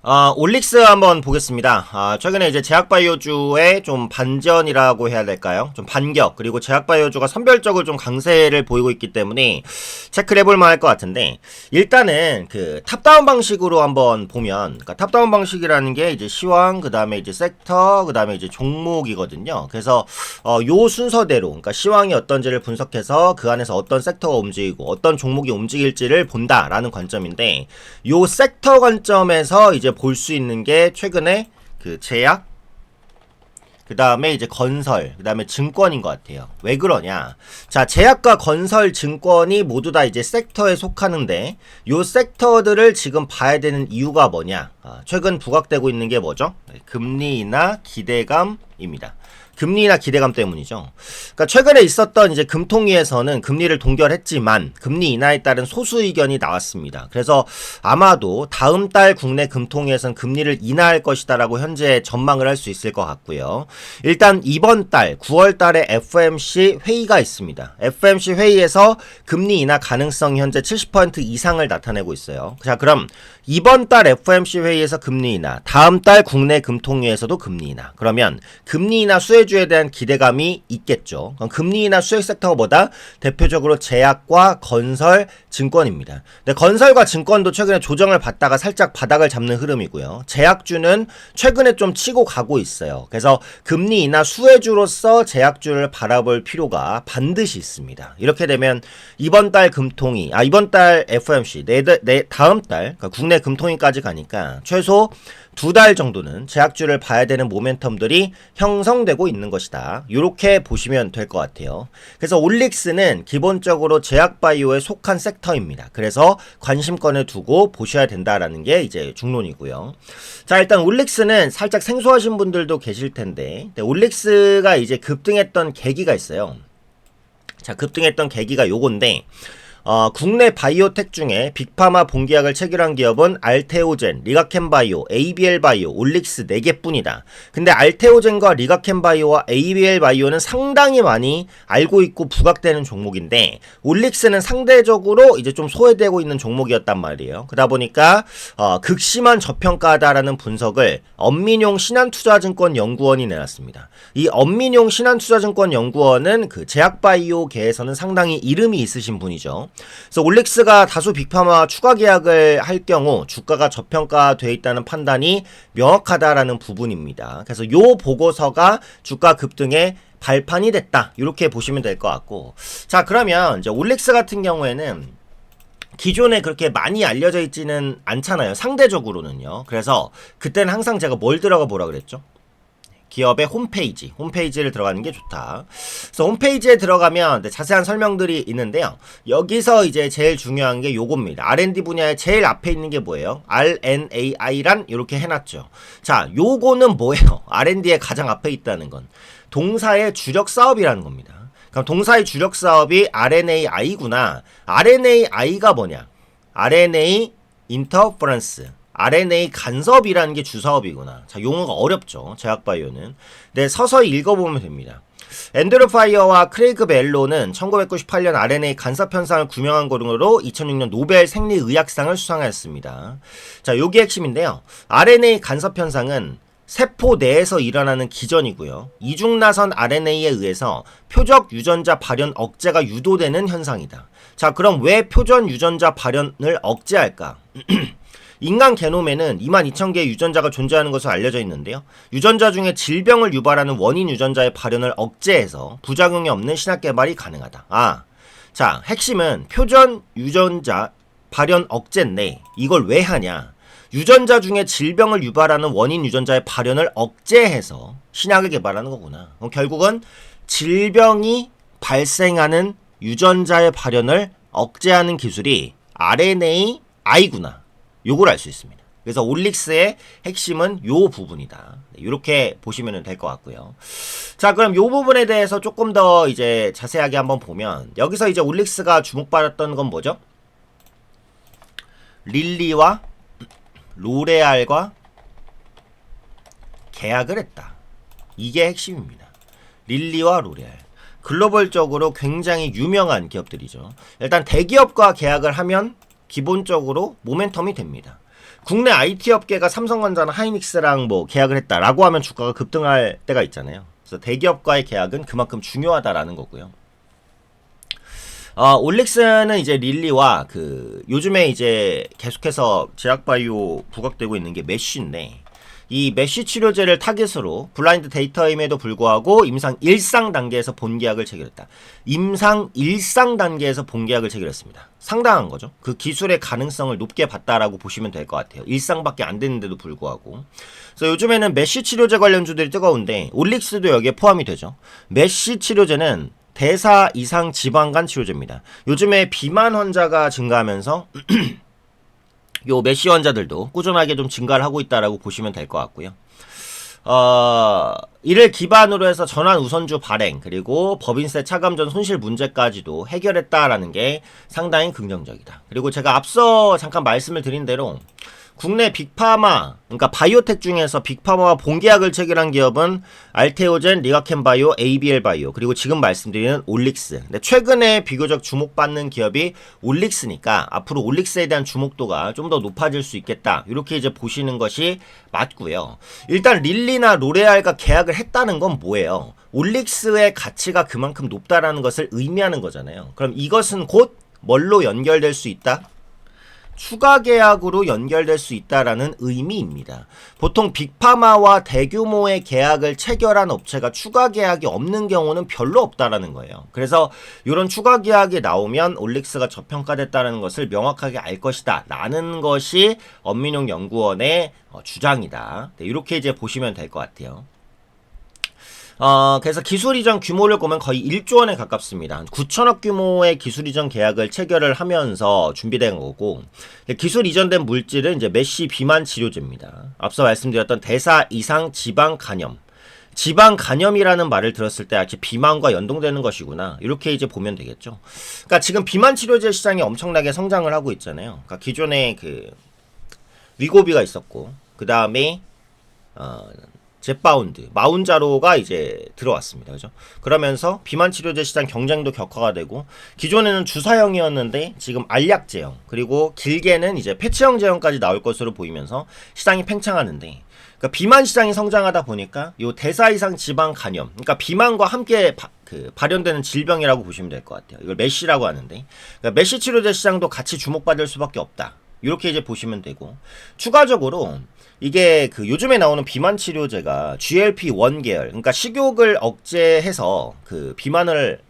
올릭스 한번 보겠습니다. 최근에 이제 제약바이오주의 좀 반전이라고 해야 될까요? 좀 반격, 그리고 제약바이오주가 선별적으로 좀 강세를 보이고 있기 때문에 체크를 해볼 만할 것 같은데, 일단은 그 탑다운 방식으로 한번 보면, 그러니까 탑다운 방식이라는 게 이제 시황, 그 다음에 이제 섹터, 그 다음에 이제 종목이거든요. 그래서, 요 순서대로, 그러니까 시황이 어떤지를 분석해서 그 안에서 어떤 섹터가 움직이고 어떤 종목이 움직일지를 본다라는 관점인데, 요 섹터 관점에서 이제 볼 수 있는 게 최근에 그 제약, 그 다음에 이제 건설, 그 다음에 증권인 것 같아요. 왜 그러냐? 자, 제약과 건설, 증권이 모두 다 이제 섹터에 속하는데, 요 섹터들을 지금 봐야 되는 이유가 뭐냐? 최근 부각되고 있는 게 뭐죠? 금리 인하 기대감입니다. 금리 인하 기대감 때문이죠. 그러니까 최근에 있었던 이제 금통위에서는 금리를 동결했지만 금리 인하에 따른 소수 의견이 나왔습니다. 그래서 아마도 다음 달 국내 금통위에서는 금리를 인하할 것이다라고 현재 전망을 할 수 있을 것 같고요. 일단 이번 달 9월 달에 FOMC 회의가 있습니다. FOMC 회의에서 금리 인하 가능성이 현재 70% 이상을 나타내고 있어요. 자, 그럼 이번 달 FOMC 회의에서 금리 인하, 다음 달 국내 금통위에서도 금리 인하. 그러면 금리 인하 수혜주에 대한 기대감이 있겠죠. 그럼 금리 인하 수혜 섹터가 뭐다? 대표적으로 제약과 건설, 증권입니다. 근데 건설과 증권도 최근에 조정을 받다가 살짝 바닥을 잡는 흐름이고요. 제약주는 최근에 좀 치고 가고 있어요. 그래서 금리 인하 수혜주로서 제약주를 바라볼 필요가 반드시 있습니다. 이렇게 되면 이번 달 금통위, 이번 달 FOMC, 다음 달, 그러니까 국내 금통위까지 가니까 최소 2달 정도는 제약주를 봐야 되는 모멘텀들이 형성되고 있는 것이다. 이렇게 보시면 될 것 같아요. 그래서 올릭스는 기본적으로 제약바이오에 속한 섹터입니다. 그래서 관심권을 두고 보셔야 된다라는 게 이제 중론이고요. 자, 일단 올릭스는 살짝 생소하신 분들도 계실 텐데, 올릭스가 이제 급등했던 계기가 있어요. 자, 급등했던 계기가 요건데, 국내 바이오텍 중에 빅파마 본계약을 체결한 기업은 알테오젠, 리가켄바이오, ABL바이오, 올릭스 4개뿐이다. 근데 알테오젠과 리가켄바이오와 ABL바이오는 상당히 많이 알고 있고 부각되는 종목인데, 올릭스는 상대적으로 이제 좀 소외되고 있는 종목이었단 말이에요. 그러다 보니까 극심한 저평가다라는 분석을 엄민용 신한투자증권연구원이 내놨습니다. 이 엄민용 신한투자증권연구원은 그 제약바이오계에서는 상당히 이름이 있으신 분이죠. 그래서 올릭스가 다수 빅파마 추가 계약을 할 경우 주가가 저평가되어 있다는 판단이 명확하다라는 부분입니다. 그래서 요 보고서가 주가 급등의 발판이 됐다. 이렇게 보시면 될 것 같고, 자, 그러면 이제 올릭스 같은 경우에는 기존에 그렇게 많이 알려져 있지는 않잖아요. 상대적으로는요. 그래서 그때는 항상 제가 뭘 들어가 보라 그랬죠? 기업의 홈페이지를 들어가는 게 좋다. 그래서 홈페이지에 들어가면 자세한 설명들이 있는데요. 여기서 이제 제일 중요한 게 요겁니다. R&D 분야의 제일 앞에 있는 게 뭐예요? RNAI란 이렇게 해놨죠. 자, 요거는 뭐예요? R&D의 가장 앞에 있다는 건 동사의 주력 사업이라는 겁니다. 그럼 동사의 주력 사업이 RNAI구나. RNAI가 뭐냐? RNA 인터퍼런스. RNA 간섭이라는 게 주사업이구나. 자, 용어가 어렵죠. 제약바이오는. 네, 서서히 읽어보면 됩니다. 앤드류 파이어와 크레이그 벨로는 1998년 RNA 간섭 현상을 규명한 거로 2006년 노벨 생리의학상을 수상하였습니다. 자, 요게 핵심인데요. RNA 간섭 현상은 세포 내에서 일어나는 기전이고요. 이중나선 RNA에 의해서 표적 유전자 발현 억제가 유도되는 현상이다. 자, 그럼 왜 표전 유전자 발현을 억제할까? 인간 게놈에는 22,000개의 유전자가 존재하는 것으로 알려져 있는데요. 유전자 중에 질병을 유발하는 원인 유전자의 발현을 억제해서 부작용이 없는 신약 개발이 가능하다. 자, 핵심은 표전 유전자 발현 억제인데 이걸 왜 하냐? 유전자 중에 질병을 유발하는 원인 유전자의 발현을 억제해서 신약을 개발하는 거구나. 결국은 질병이 발생하는 유전자의 발현을 억제하는 기술이 RNAI구나. 요걸 알 수 있습니다. 그래서 올릭스의 핵심은 요 부분이다. 이렇게 보시면 될 것 같고요. 자, 그럼 요 부분에 대해서 조금 더 이제 자세하게 한번 보면, 여기서 이제 올릭스가 주목받았던 건 뭐죠? 릴리와 로레알과 계약을 했다. 이게 핵심입니다. 릴리와 로레알. 글로벌적으로 굉장히 유명한 기업들이죠. 일단 대기업과 계약을 하면 기본적으로 모멘텀이 됩니다. 국내 IT 업계가 삼성전자나 하이닉스랑 뭐 계약을 했다라고 하면 주가가 급등할 때가 있잖아요. 그래서 대기업과의 계약은 그만큼 중요하다라는 거고요. 올릭스는 이제 릴리와 요즘에 이제 계속해서 제약바이오 부각되고 있는 게 메쉬인데, 이 메쉬 치료제를 타깃으로 블라인드 데이터임에도 불구하고 임상 1상 단계에서 본계약을 체결했다. 임상 1상 단계에서 본계약을 체결했습니다. 상당한 거죠. 그 기술의 가능성을 높게 봤다라고 보시면 될 것 같아요. 1상밖에 안 됐는데도 불구하고. 그래서 요즘에는 메쉬 치료제 관련주들이 뜨거운데 올릭스도 여기에 포함이 되죠. 메쉬 치료제는 대사 이상 지방간 치료제입니다. 요즘에 비만 환자가 증가하면서 요 메쉬 환자들도 꾸준하게 좀 증가를 하고 있다라고 보시면 될 것 같고요. 이를 기반으로 해서 전환 우선주 발행, 그리고 법인세 차감전 손실 문제까지도 해결했다라는 게 상당히 긍정적이다. 그리고 제가 앞서 잠깐 말씀을 드린 대로 국내 빅파마, 그러니까 바이오텍 중에서 빅파마와 본계약을 체결한 기업은 알테오젠, 리가켄바이오, ABL바이오, 그리고 지금 말씀드리는 올릭스. 근데 최근에 비교적 주목받는 기업이 올릭스니까 앞으로 올릭스에 대한 주목도가 좀 더 높아질 수 있겠다. 이렇게 이제 보시는 것이 맞고요. 일단 릴리나 로레알과 계약을 했다는 건 뭐예요? 올릭스의 가치가 그만큼 높다라는 것을 의미하는 거잖아요. 그럼 이것은 곧 뭘로 연결될 수 있다? 추가 계약으로 연결될 수 있다라는 의미입니다. 보통 빅파마와 대규모의 계약을 체결한 업체가 추가 계약이 없는 경우는 별로 없다라는 거예요. 그래서 이런 추가 계약이 나오면 올릭스가 저평가됐다는 것을 명확하게 알 것이다 라는 것이 엄민용 연구원의 주장이다. 네, 이렇게 이제 보시면 될 것 같아요. 그래서 기술 이전 규모를 보면 거의 1조 원에 가깝습니다. 9천억 규모의 기술 이전 계약을 체결을 하면서 준비된 거고, 기술 이전된 물질은 이제 메쉬 비만 치료제입니다. 앞서 말씀드렸던 대사 이상 지방 간염. 지방 간염이라는 말을 들었을 때 아직 비만과 연동되는 것이구나. 이렇게 이제 보면 되겠죠. 그러니까 지금 비만 치료제 시장이 엄청나게 성장을 하고 있잖아요. 그러니까 기존에 위고비가 있었고, 그 다음에 젯바운드, 마운자로가 이제 들어왔습니다. 그죠? 그러면서 비만 치료제 시장 경쟁도 격화가 되고, 기존에는 주사형이었는데 지금 알약제형, 그리고 길게는 이제 패치형 제형까지 나올 것으로 보이면서 시장이 팽창하는데, 그러니까 비만 시장이 성장하다 보니까 요 대사 이상 지방 간염, 그러니까 비만과 함께 발현되는 질병이라고 보시면 될 것 같아요. 이걸 메쉬라고 하는데, 그러니까 메쉬 치료제 시장도 같이 주목받을 수밖에 없다. 이렇게 이제 보시면 되고, 추가적으로 이게 요즘에 나오는 비만 치료제가 GLP-1 계열, 그러니까 식욕을 억제해서 비만을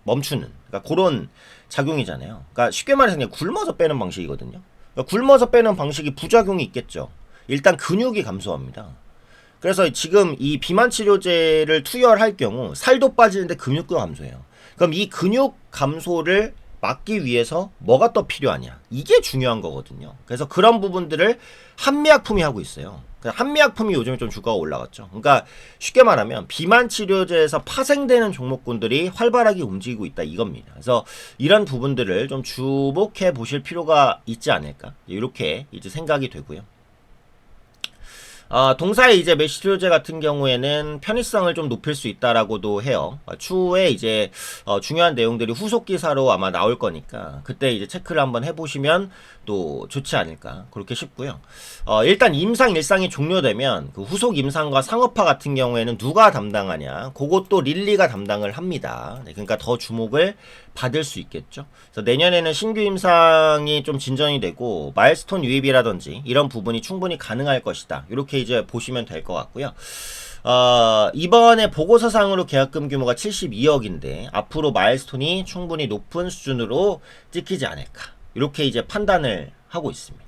멈추는, 그러니까 그런 작용이잖아요. 그러니까 쉽게 말해서 그냥 굶어서 빼는 방식이거든요. 그러니까 굶어서 빼는 방식이 부작용이 있겠죠. 일단 근육이 감소합니다. 그래서 지금 이 비만 치료제를 투여할 경우 살도 빠지는데 근육도 감소해요. 그럼 이 근육 감소를 막기 위해서 뭐가 더 필요하냐, 이게 중요한 거거든요. 그래서 그런 부분들을 한미약품이 하고 있어요. 한미약품이 요즘에 좀 주가가 올라갔죠. 그러니까 쉽게 말하면 비만 치료제에서 파생되는 종목군들이 활발하게 움직이고 있다, 이겁니다. 그래서 이런 부분들을 좀 주목해 보실 필요가 있지 않을까, 이렇게 이제 생각이 되고요. 동사의 이제 메쉬 치료제 같은 경우에는 편의성을 좀 높일 수 있다라고도 해요. 추후에 이제 중요한 내용들이 후속 기사로 아마 나올 거니까 그때 이제 체크를 한번 해보시면 또 좋지 않을까, 그렇게 싶고요. 일단 임상 1상이 종료되면 그 후속 임상과 상업화 같은 경우에는 누가 담당하냐, 그것도 릴리가 담당을 합니다. 네, 그러니까 더 주목을 받을 수 있겠죠. 그래서 내년에는 신규 임상이 좀 진전이 되고 마일스톤 유입이라든지 이런 부분이 충분히 가능할 것이다, 이렇게 이제 보시면 될 것 같고요. 이번에 보고서상으로 계약금 규모가 72억인데 앞으로 마일스톤이 충분히 높은 수준으로 찍히지 않을까, 이렇게 이제 판단을 하고 있습니다.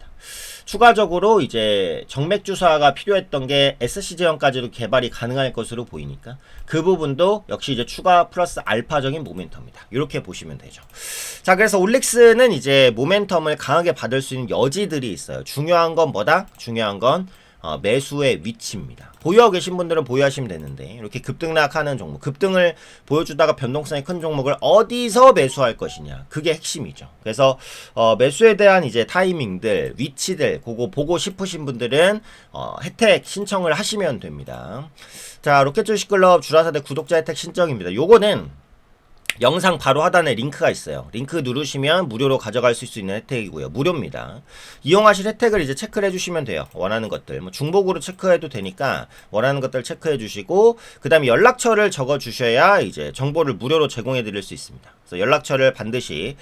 추가적으로 이제 정맥 주사가 필요했던 게 SC 제형까지도 개발이 가능할 것으로 보이니까 그 부분도 역시 이제 추가 플러스 알파적인 모멘텀이다, 이렇게 보시면 되죠. 자, 그래서 올릭스는 이제 모멘텀을 강하게 받을 수 있는 여지들이 있어요. 중요한 건 뭐다? 중요한 건 매수의 위치입니다. 보유하고 계신 분들은 보유하시면 되는데, 이렇게 급등락하는 종목, 급등을 보여주다가 변동성이 큰 종목을 어디서 매수할 것이냐, 그게 핵심이죠. 그래서 매수에 대한 이제 타이밍들, 위치들, 그거 보고 싶으신 분들은 혜택 신청을 하시면 됩니다. 자, 로켓주식클럽 주라사대 구독자 혜택 신청입니다. 요거는 영상 바로 하단에 링크가 있어요. 링크 누르시면 무료로 가져갈 수 있는 혜택이고요. 무료입니다. 이용하실 혜택을 이제 체크를 해주시면 돼요. 원하는 것들. 뭐 중복으로 체크해도 되니까 원하는 것들 체크해 주시고, 그 다음에 연락처를 적어 주셔야 이제 정보를 무료로 제공해 드릴 수 있습니다. 그래서 연락처를 반드시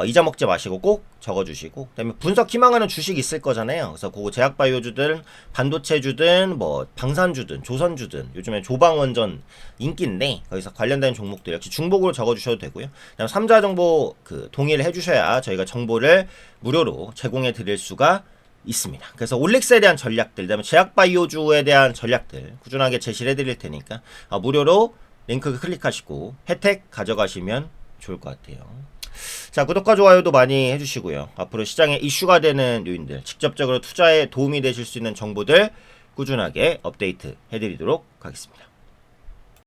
잊어먹지 마시고 꼭 적어주시고, 그다음에 분석 희망하는 주식 있을 거잖아요. 그래서 그거 제약바이오주든 반도체주든 뭐 방산주든 조선주든 요즘에 조방원전 인기인데 거기서 관련된 종목들 역시 중복으로 적어주셔도 되고요. 그다음 3자 정보 동의를 해주셔야 저희가 정보를 무료로 제공해 드릴 수가 있습니다. 그래서 올릭스에 대한 전략들, 그다음에 제약바이오주에 대한 전략들 꾸준하게 제시를 해드릴 테니까 무료로 링크 클릭하시고 혜택 가져가시면 좋을 것 같아요. 자, 구독과 좋아요도 많이 해주시고요. 앞으로 시장에 이슈가 되는 요인들, 직접적으로 투자에 도움이 되실 수 있는 정보들 꾸준하게 업데이트 해드리도록 하겠습니다.